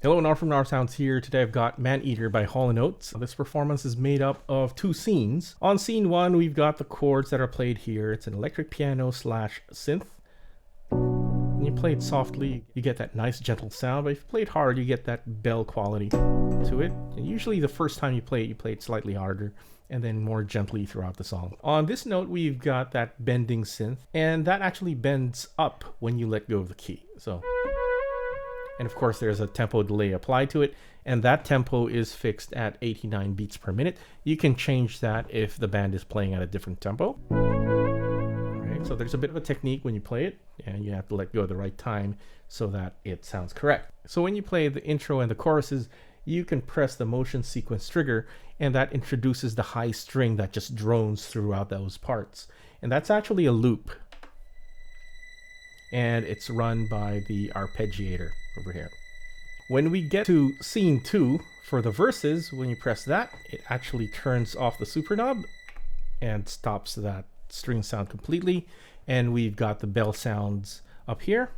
Hello, Nar from Narfsounds here. Today I've got Maneater by Hall & Oates. This performance is made up of two scenes. On scene one, we've got the chords that are played here. It's an electric piano slash synth. When you play it softly, you get that nice gentle sound, but if you play it hard, you get that bell quality to it. And usually the first time you play it slightly harder and then more gently throughout the song. On this note, we've got that bending synth, and that actually bends up when you let go of the key. And of course, there's a tempo delay applied to it, and that tempo is fixed at 89 beats per minute. You can change that if the band is playing at a different tempo. Right, so there's a bit of a technique when you play it, and you have to let go at the right time so that it sounds correct. So when you play the intro and the choruses, you can press the motion sequence trigger, and that introduces the high string that just drones throughout those parts. And that's actually a loop. And it's run by the arpeggiator over here. When we get to scene 2 for the verses, when you press that, it actually turns off the Superknob and stops that string sound completely. And we've got the bell sounds up here.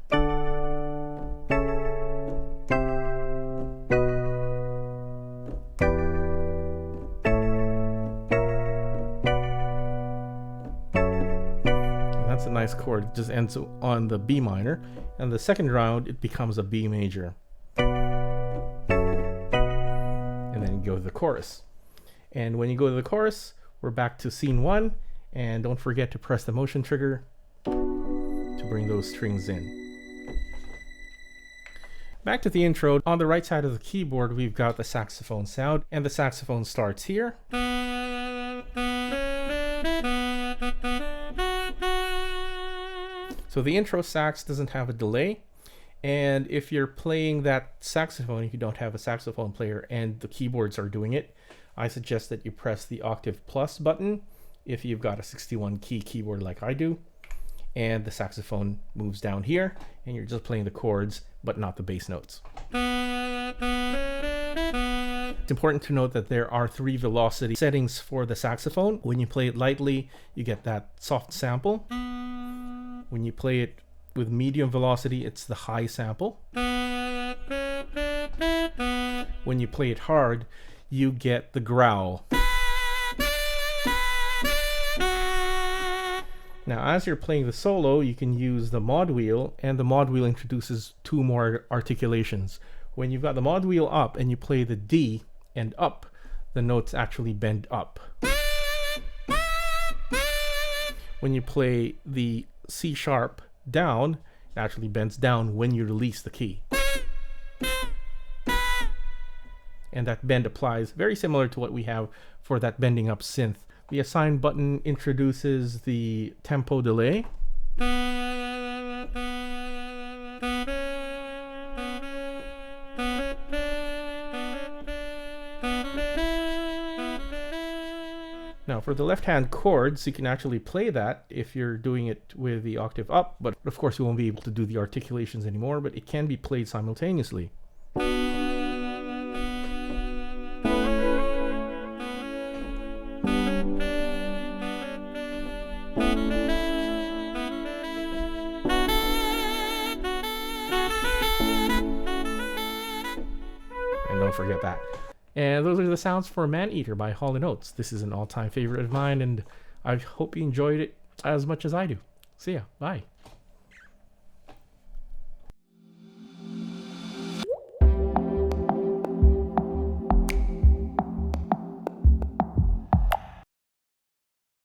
That's a nice chord. It just ends on the B minor, and the second round it becomes a B major, and then you go to the chorus. And when you go to the chorus, we're back to scene 1, and don't forget to press the motion trigger to bring those strings in. Back to the intro. On the right side of the keyboard, we've got the saxophone sound, and the saxophone starts here. So the intro sax doesn't have a delay, and if you're playing that saxophone, if you don't have a saxophone player and the keyboards are doing it, I suggest that you press the octave plus button if you've got a 61 key keyboard like I do, and the saxophone moves down here, and you're just playing the chords but not the bass notes. It's important to note that there are 3 velocity settings for the saxophone. When you play it lightly, you get that soft sample. When you play it with medium velocity, it's the high sample. When you play it hard, you get the growl. Now, as you're playing the solo, you can use the mod wheel, and the mod wheel introduces 2 more articulations. When you've got the mod wheel up and you play the D and up, the notes actually bend up. When you play the C sharp down, it actually bends down when you release the key. And that bend applies very similar to what we have for that bending up synth. The assign button introduces the tempo delay. Now for the left-hand chords, you can actually play that if you're doing it with the octave up, but of course you won't be able to do the articulations anymore, but it can be played simultaneously. And don't forget that. And those are the sounds for Maneater by Hall & Oates. This is an all-time favorite of mine, and I hope you enjoyed it as much as I do. See ya. Bye.